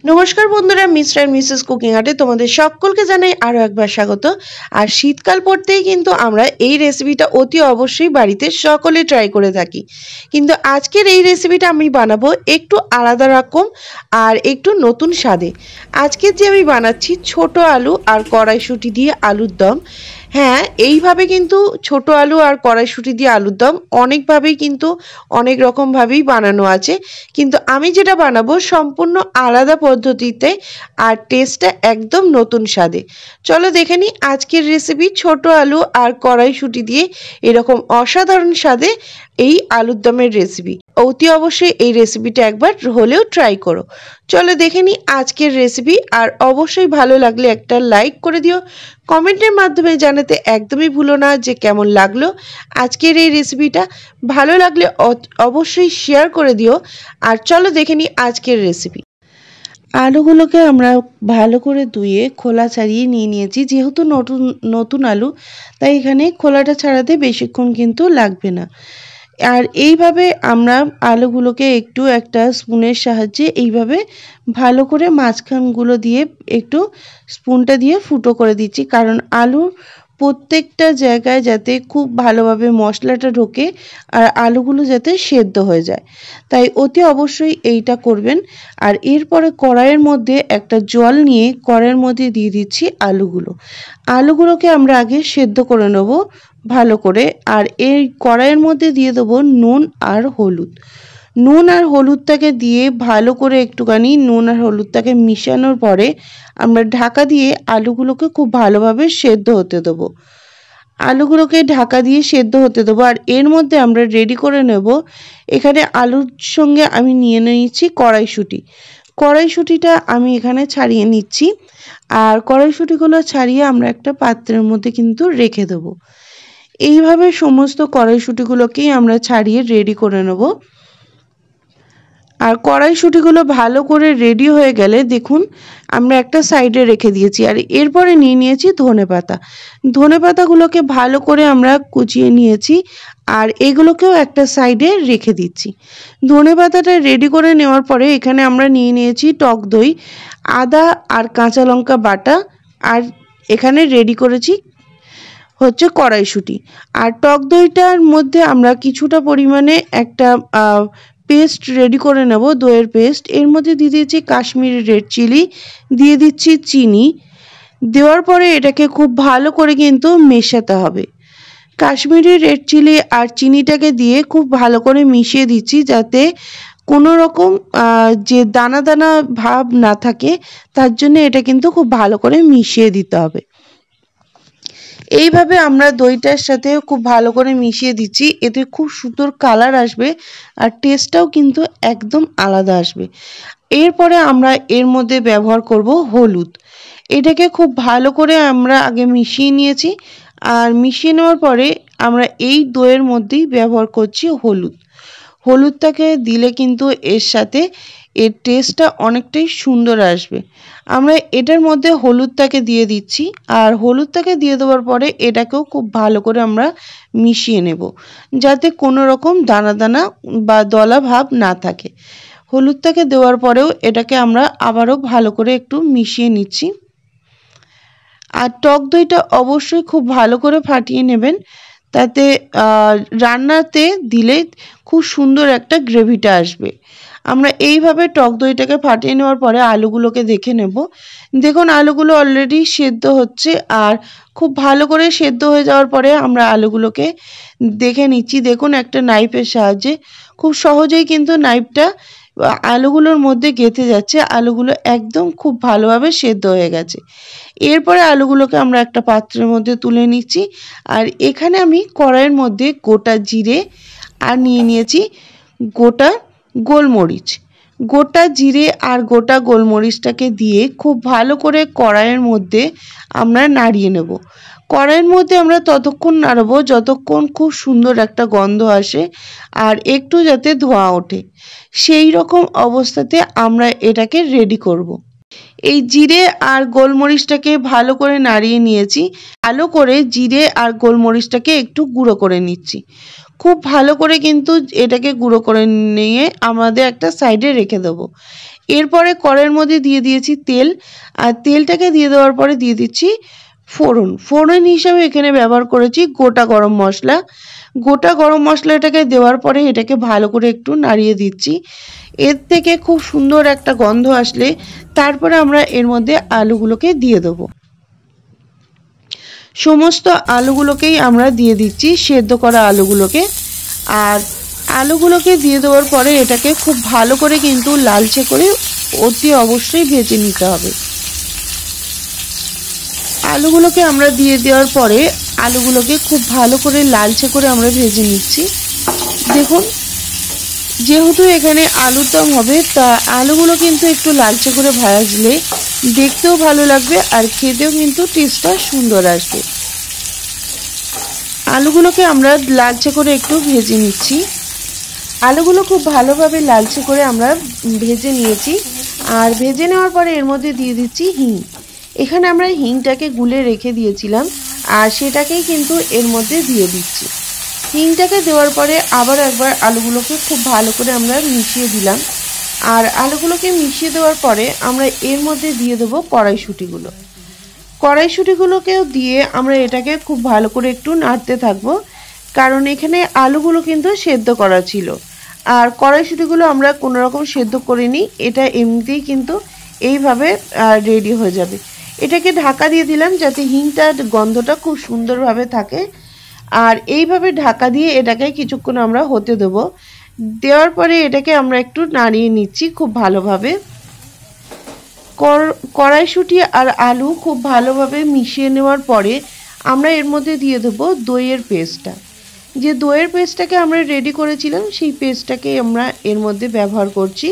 নমস্কার বন্ধুরা, mister and Mrs cooking আর্টে তোমাদের সকলকে জানাই আরও একবার স্বাগত। আর শীতকাল পড়তেই কিন্তু আমরা এই রেসিপিটা অতি অবশ্যই বাড়িতে সকলে ট্রাই করে থাকি। কিন্তু আজকের এই রেসিপিটা আমি বানাবো একটু আলাদা রকম আর একটু নতুন স্বাদে। আজকের যে আমি বানাচ্ছি ছোট আলু আর কড়াইশুঁটি দিয়ে আলুর দম। হ্যাঁ, এইভাবে কিন্তু ছোট আলু আর কড়াইশুঁটি দিয়ে আলুর দম অনেকভাবেই কিন্তু অনেক রকমভাবেই বানানো আছে, কিন্তু আমি যেটা বানাবো সম্পূর্ণ আলাদা পদ্ধতিতে আর টেস্টটা একদম নতুন স্বাদে। চলো দেখে নিই আজকের রেসিপি ছোট আলু আর কড়াইশুঁটি দিয়ে এরকম অসাধারণ স্বাদে এই আলুর দমের রেসিপি। অতি অবশ্যই এই রেসিপিটা একবার হলেও ট্রাই করো। চলো দেখে নিই আজকের রেসিপি। আর অবশ্যই ভালো লাগলে একটা লাইক করে দিও, কমেন্টের মাধ্যমে জানাতে একদমই ভুলো না যে কেমন লাগলো আজকের এই রেসিপিটা। ভালো লাগলে অবশ্যই শেয়ার করে দিও। আর চলো দেখে নিই আজকের রেসিপি। আলুগুলোকে আমরা ভালো করে ধুয়ে খোলা ছাড়িয়ে নিয়ে নিয়েছি। যেহেতু নতুন আলু, তাই এখানে খোলাটা ছাড়াতে বেশিক্ষণ কিন্তু লাগবে না। আর এইভাবে আমরা আলুগুলোকে একটু একটা স্পুনের সাহায্যে এইভাবে ভালো করে মাঝখানগুলো দিয়ে একটু স্পুনটা দিয়ে ফুটো করে দিচ্ছি, কারণ আলুর প্রত্যেকটা জায়গায় যাতে খুব ভালোভাবে মশলাটা ঢোকে আর আলুগুলো যাতে সেদ্ধ হয়ে যায়, তাই অতি অবশ্যই এইটা করবেন। আর এরপরে কড়াইয়ের মধ্যে একটা জল নিয়ে কড়াইয়ের মধ্যে দিয়ে দিচ্ছি আলুগুলোকে আমরা আগে সেদ্ধ করে নেব ভালো করে। আর এই কড়াইয়ের মধ্যে দিয়ে দেবো নুন আর হলুদটাকে দিয়ে ভালো করে একটুখানি নুন আর হলুদটাকে মিশানোর পরে আমরা ঢাকা দিয়ে আলুগুলোকে খুব ভালোভাবে সেদ্ধ হতে দেবো। আলুগুলোকে ঢাকা দিয়ে সেদ্ধ হতে দেবো। আর এর মধ্যে আমরা রেডি করে নেব, এখানে আলুর সঙ্গে আমি নিয়ে নিচ্ছি কড়াইশুঁটিটা আমি এখানে ছাড়িয়ে নিচ্ছি। আর কড়াইশুঁটিগুলো ছাড়িয়ে আমরা একটা পাত্রের মধ্যে কিন্তু রেখে দেবো। এইভাবে সমস্ত কড়াইশুঁটিগুলোকেই আমরা ছাড়িয়ে রেডি করে নেব। আর কড়াইশুঁটিগুলো ভালো করে রেডি হয়ে গেলে দেখুন আমরা একটা সাইডে রেখে দিয়েছি। আর এরপরে নিয়ে নিয়েছি ধনেপাতাগুলোকে ভালো করে আমরা কুচিয়ে নিয়েছি, আর এগুলোকেও একটা সাইডে রেখে দিচ্ছি। ধনেপাতাটা রেডি করে নেওয়ার পরে এখানে আমরা নিয়ে নিয়েছি টক দই, আদা আর কাঁচা লঙ্কা বাটা, আর এখানে রেডি করেছি হচ্ছে কড়াইশুঁটি। আর টক দইটার মধ্যে আমরা কিছুটা পরিমাণে একটা পেস্ট রেডি করে নেব, দইয়ের পেস্ট। এর মধ্যে দিয়ে দিয়েছি কাশ্মীরি রেড চিলি, দিয়ে দিচ্ছি চিনি। দেওয়ার পরে এটাকে খুব ভালো করে কিন্তু মেশাতে হবে। কাশ্মীরি রেড চিলি আর চিনিটাকে দিয়ে খুব ভালো করে মিশিয়ে দিচ্ছি, যাতে কোনো রকম যে দানা দানা ভাব না থাকে, তার জন্য এটা কিন্তু খুব ভালো করে মিশিয়ে দিতে হবে। এইভাবে আমরা দইটার সাথে খুব ভালো করে মিশিয়ে দিচ্ছি, এতে খুব সুন্দর কালার আসবে আর টেস্টটাও কিন্তু একদম আলাদা আসবে। এরপরে আমরা এর মধ্যে ব্যবহার করব হলুদ। এটাকে খুব ভালো করে আমরা আগে মিশিয়ে নিয়েছি। আর মিশিয়ে নেওয়ার পরে আমরা এই দইয়ের মধ্যেই ব্যবহার করছি হলুদটাকে দিলে কিন্তু এর সাথে এর টেস্টটা অনেকটাই সুন্দর আসবে। আমরা এটার মধ্যে হলুদটাকে দিয়ে দিচ্ছি। আর হলুদটাকে দিয়ে দেওয়ার পরে এটাকেও খুব ভালো করে আমরা মিশিয়ে নেব, যাতে কোনো রকম দানা দানা বা দলা ভাব না থাকে। হলুদটাকে দেওয়ার পরেও এটাকে আমরা আবারও ভালো করে একটু মিশিয়ে নিচ্ছি। আর টক দইটা অবশ্যই খুব ভালো করে ফাটিয়ে নেবেন, তাতে রান্নাতে দিলে খুব সুন্দর একটা গ্রেভিটা আসবে। আমরা এইভাবে টক দইটাকে ফাটিয়ে নেওয়ার পরে আলুগুলোকে দেখে নেব। দেখুন আলুগুলো অলরেডি সেদ্ধ হচ্ছে, আর খুব ভালো করে সেদ্ধ হয়ে যাওয়ার পরে আমরা আলুগুলোকে দেখে নিচ্ছি। দেখুন একটা নাইফের সাহায্যে খুব সহজেই কিন্তু নাইফটা আলুগুলোর মধ্যে গেঁথে যাচ্ছে। আলুগুলো একদম খুব ভালোভাবে সেদ্ধ হয়ে গেছে। এরপরে আলুগুলোকে আমরা একটা পাত্রের মধ্যে তুলে নিচ্ছি। আর এখানে আমি কড়াইয়ের মধ্যে গোটা জিরে আর নিয়ে নিয়েছি গোটা গোলমরিচ। গোটা জিরে আর গোটা গোলমরিচটাকে দিয়ে খুব ভালো করে কড়াইয়ের মধ্যে আমরা নাড়িয়ে নেব। কড়াইয়ের মধ্যে আমরা ততক্ষণ নাড়বো যতক্ষণ খুব সুন্দর একটা গন্ধ আসে আর একটু যাতে ধোঁয়া ওঠে, সেই রকম অবস্থাতে আমরা এটাকে রেডি করব। এই জিরে আর গোলমরিচটাকে ভালো করে নাড়িয়ে নিয়েছি। ভালো করে জিরে আর গোলমরিচটাকে একটু গুঁড়ো করে নিচ্ছি। খুব ভালো করে কিন্তু এটাকে গুঁড়ো করে নিয়ে আমাদের একটা সাইডে রেখে দেবো। এরপরে কড়াইয়ের মধ্যে দিয়ে দিয়েছি তেল, আর তেলটাকে দিয়ে দেওয়ার পরে দিয়ে দিচ্ছি ফোড়ন। ফোড়ন হিসাবে এখানে ব্যবহার করেছি গোটা গরম মশলা। গোটা গরম মশলাটাকে দেওয়ার পরে এটাকে ভালো করে একটু নাড়িয়ে দিচ্ছি। এর থেকে খুব সুন্দর একটা গন্ধ আসলে তারপরে আমরা এর মধ্যে আলুগুলোকে দিয়ে দেবো। সমস্ত আলুগুলোকেই আমরা দিয়ে দিচ্ছি, সেদ্ধ করা আলুগুলোকে। আর আলুগুলোকে দিয়ে দেওয়ার পরে এটাকে খুব ভালো করে কিন্তু লালচে করে অতি অবশ্যই ভেজে নিতে হবে। আলুগুলোকে আমরা দিয়ে দেওয়ার পরে আলুগুলোকে খুব ভালো করে লালচে করে আমরা ভেজে নিচ্ছি। দেখুন, যেহেতু এখানে আলুর দম হবে, তা আলুগুলো কিন্তু একটু লালচে করে ভাজলে দেখতেও ভালো লাগবে আর খেতেও কিন্তু টেস্টটা সুন্দর আসবে। আলুগুলোকে আমরা লালচে করে একটু ভেজে নিচ্ছি। আলুগুলো খুব ভালোভাবে লালচে করে আমরা ভেজে নিয়েছি। আর ভেজে নেওয়ার পরে এর মধ্যে দিয়ে দিচ্ছি হিং। এখানে আমরা হিংটাকে গুলে রেখে দিয়েছিলাম, আর সেটাকেই কিন্তু এর মধ্যে দিয়ে দিচ্ছি। হিংটাকে দেওয়ার পরে আবার একবার আলুগুলোকে খুব ভালো করে আমরা মিশিয়ে দিলাম। আর আলুগুলোকে মিশিয়ে দেওয়ার পরে আমরা এর মধ্যে দিয়ে দেবো কড়াইশুঁটিগুলো। কড়াইশুঁটিগুলোকেও দিয়ে আমরা এটাকে খুব ভালো করে একটু নাড়তে থাকবো, কারণ এখানে আলুগুলো কিন্তু সেদ্ধ করা ছিল। আর কড়াইশুঁটিগুলো আমরা কোনো রকম সেদ্ধ করিনি, এটা এমনিতেই কিন্তু এইভাবে রেডি হয়ে যাবে। এটাকে ঢাকা দিয়ে দিলাম যাতে হিংটার গন্ধটা খুব সুন্দরভাবে থাকে। আর এইভাবে ঢাকা দিয়ে এটাকে কিছুক্ষণ আমরা হতে দেবো। দেওয়ার পরে এটাকে আমরা একটু নাড়িয়ে নিচ্ছি খুব ভালোভাবে। কড়াইশুঁটি আর আলু খুব ভালোভাবে মিশিয়ে নেওয়ার পরে আমরা এর মধ্যে দিয়ে দেবো দইয়ের পেস্টটা। যে দইয়ের পেস্টটাকে আমরা রেডি করেছিলাম সেই পেস্টটাকে আমরা এর মধ্যে ব্যবহার করছি।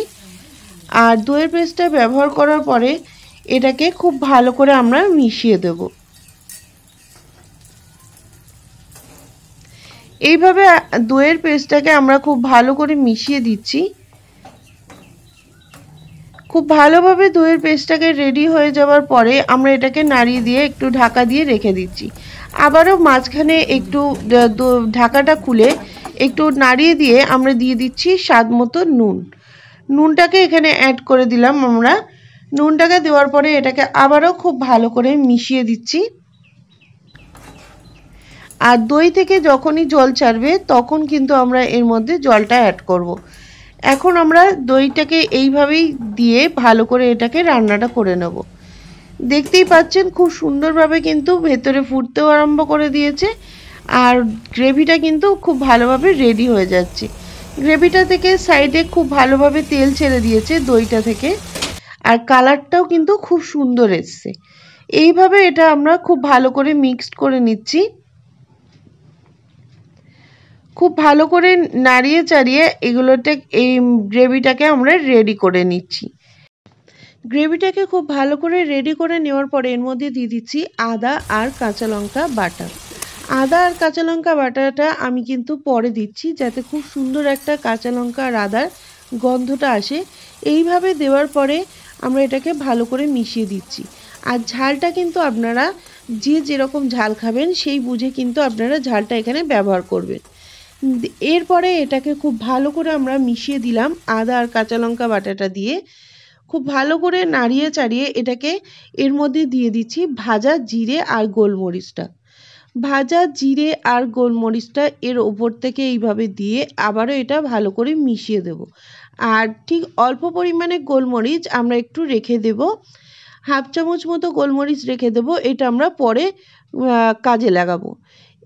আর দইয়ের পেস্টটা ব্যবহার করার পরে এটাকে খুব ভালো করে আমরা মিশিয়ে দেব। এইভাবে দইয়ের পেস্টটাকে আমরা খুব ভালো করে মিশিয়ে দিচ্ছি। খুব ভালোভাবে দইয়ের পেস্টটাকে রেডি হয়ে যাওয়ার পরে আমরা এটাকে নাড়িয়ে দিয়ে একটু ঢাকা দিয়ে রেখে দিচ্ছি। আবারও মাঝখানে একটু ঢাকাটা খুলে একটু নাড়িয়ে দিয়ে আমরা দিয়ে দিচ্ছি স্বাদ মতো নুন। নুনটাকে এখানে অ্যাড করে দিলাম আমরা। নুনটাকে দেওয়ার পরে এটাকে আবারও খুব ভালো করে মিশিয়ে দিচ্ছি। আর দই থেকে যখনই জল ছাড়বে তখন কিন্তু আমরা এর মধ্যে জলটা অ্যাড করব। এখন আমরা দইটাকে এইভাবেই দিয়ে ভালো করে এটাকে রান্নাটা করে নেব। দেখতেই পাচ্ছেন খুব সুন্দরভাবে কিন্তু ভেতরে ফুটতেও আরম্ভ করে দিয়েছে, আর গ্রেভিটা কিন্তু খুব ভালোভাবে রেডি হয়ে যাচ্ছে। গ্রেভিটা থেকে সাইডে খুব ভালোভাবে তেল ছেড়ে দিয়েছে দইটা থেকে, আর কালারটাও কিন্তু খুব সুন্দর এসছে। এইভাবে এটা আমরা খুব ভালো করে মিক্সড করে নিচ্ছি। খুব ভালো করে নাড়িয়ে চাড়িয়ে এগুলোতে এই গ্রেভিটাকে আমরা রেডি করে নিচ্ছি। গ্রেভিটাকে খুব ভালো করে রেডি করে নেওয়ার পরে এর মধ্যে দিয়ে দিচ্ছি আদা আর কাঁচা লঙ্কা বাটা। আদা আর কাঁচা লঙ্কা বাটাটা আমি কিন্তু পরে দিচ্ছি, যাতে খুব সুন্দর একটা কাঁচা লঙ্কা আর আদার গন্ধটা আসে। এইভাবে দেওয়ার পরে আমরা এটাকে ভালো করে মিশিয়ে দিচ্ছি। আর ঝালটা কিন্তু আপনারা যে যেরকম ঝাল খাবেন সেই বুঝে কিন্তু আপনারা ঝালটা এখানে ব্যবহার করবেন। এরপরে এটাকে খুব ভালো করে আমরা মিশিয়ে দিলাম আদা আর কাঁচা লঙ্কা বাটাটা দিয়ে। খুব ভালো করে নাড়িয়ে চাড়িয়ে এটাকে এর মধ্যে দিয়ে দিচ্ছি ভাজা জিরে আর গোলমরিচটা। ভাজা জিরে আর গোলমরিচটা এর ওপর থেকে এইভাবে দিয়ে আবারও এটা ভালো করে মিশিয়ে দেব। আর ঠিক অল্প পরিমাণে গোলমরিচ আমরা একটু রেখে দেব, হাফ চামচ মতো গোলমরিচ রেখে দেব, এটা আমরা পরে কাজে লাগাবো।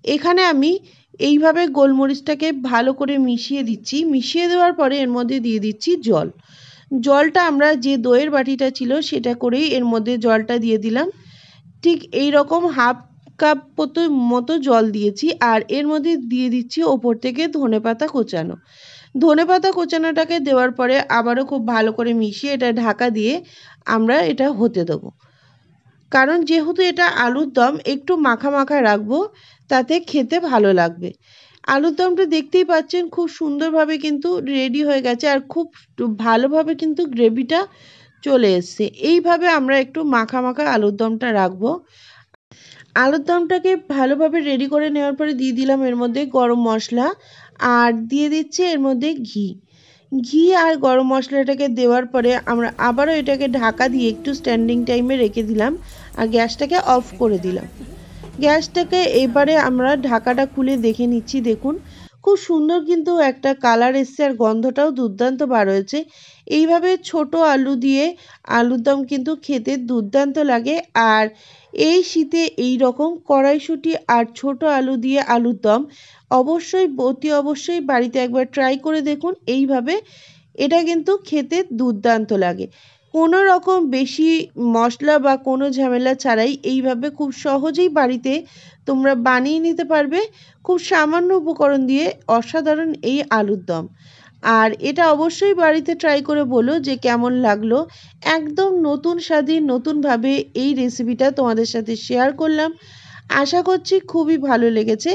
এখানে আমি এইভাবে গোলমরিচটাকে ভালো করে মিশিয়ে দিচ্ছি। মিশিয়ে দেওয়ার পরে এর মধ্যে দিয়ে দিচ্ছি জল। জলটা আমরা যে দইয়ের বাটিটা ছিল সেটা করেই এর মধ্যে জলটা দিয়ে দিলাম। ঠিক এই রকম হাফ কাপ মতো জল দিয়েছি। আর এর মধ্যে দিয়ে দিচ্ছি ওপর থেকে ধনেপাতা কোচানো। ধনেপাতা কোচানোটাকে দেওয়ার পরে আবারও খুব ভালো করে মিশিয়ে এটা ঢাকা দিয়ে আমরা এটা হতে দেবো। কারণ যেহেতু এটা আলুর দম একটু মাখা মাখা রাখবো, তাতে খেতে ভালো লাগবে। আলুর দমটা দেখতেই পাচ্ছেন খুব সুন্দরভাবে কিন্তু রেডি হয়ে গেছে, আর খুব ভালোভাবে কিন্তু গ্রেভিটা চলে এসছে। এইভাবে আমরা একটু মাখা মাখা আলুর দমটা রাখবো। আলুর দমটাকে ভালোভাবে রেডি করে নেওয়ার পরে দিয়ে দিলাম এর মধ্যে গরম মশলা, আর দিয়ে দিচ্ছি এর মধ্যে ঘি। ঘি আর গরম মশলাটাকে দেওয়ার পরে আমরা আবারও এটাকে ঢাকা দিয়ে একটু স্ট্যান্ডিং টাইমে রেখে দিলাম আর গ্যাসটাকে অফ করে দিলাম। গ্যাসটাকে এবারে আমরা ঢাকাটা খুলে দেখে নিচ্ছি। দেখুন খুব সুন্দর কিন্তু একটা কালার এসছে আর গন্ধটাও দুর্দান্ত বার হয়েছে। এইভাবে ছোট আলু দিয়ে আলুর দম কিন্তু খেতে দুর্দান্ত লাগে। আর এই শীতে এই রকম কড়াইশুঁটি আর ছোট আলু দিয়ে আলুর দম অবশ্যই অতি অবশ্যই বাড়িতে একবার ট্রাই করে দেখুন। এইভাবে এটা কিন্তু খেতে দুর্দান্ত লাগে। কোনো রকম বেশি মশলা বা কোনো ঝামেলা ছাড়াই এইভাবে খুব সহজেই বাড়িতে তোমরা বানিয়ে নিতে পারবে খুব সামান্য উপকরণ দিয়ে অসাধারণ এই আলুর দম। আর এটা অবশ্যই বাড়িতে ট্রাই করে বলো যে কেমন লাগলো। একদম নতুন স্বাদে নতুনভাবে এই রেসিপিটা তোমাদের সাথে শেয়ার করলাম। আশা করছি খুবই ভালো লেগেছে।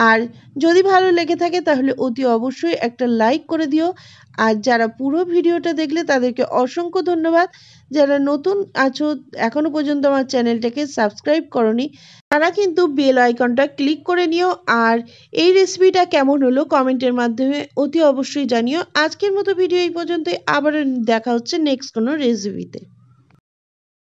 আর যদি ভালো লেগে থাকে তাহলে অতি অবশ্যই একটা লাইক করে দিও। আর যারা পুরো ভিডিওটা দেখলে তাদেরকে অসংখ্য ধন্যবাদ। যারা নতুন আছো এখনো পর্যন্ত আমার চ্যানেলটাকে সাবস্ক্রাইব করনি তারা কিন্তু বেল আইকনটা ক্লিক করে নিও। আর এই রেসিপিটা কেমন হলো কমেন্টের মাধ্যমে অতি অবশ্যই জানিও। আজকের মতো ভিডিও এই পর্যন্তই, আবার দেখা হচ্ছে নেক্সট কোনো রেসিপিতে।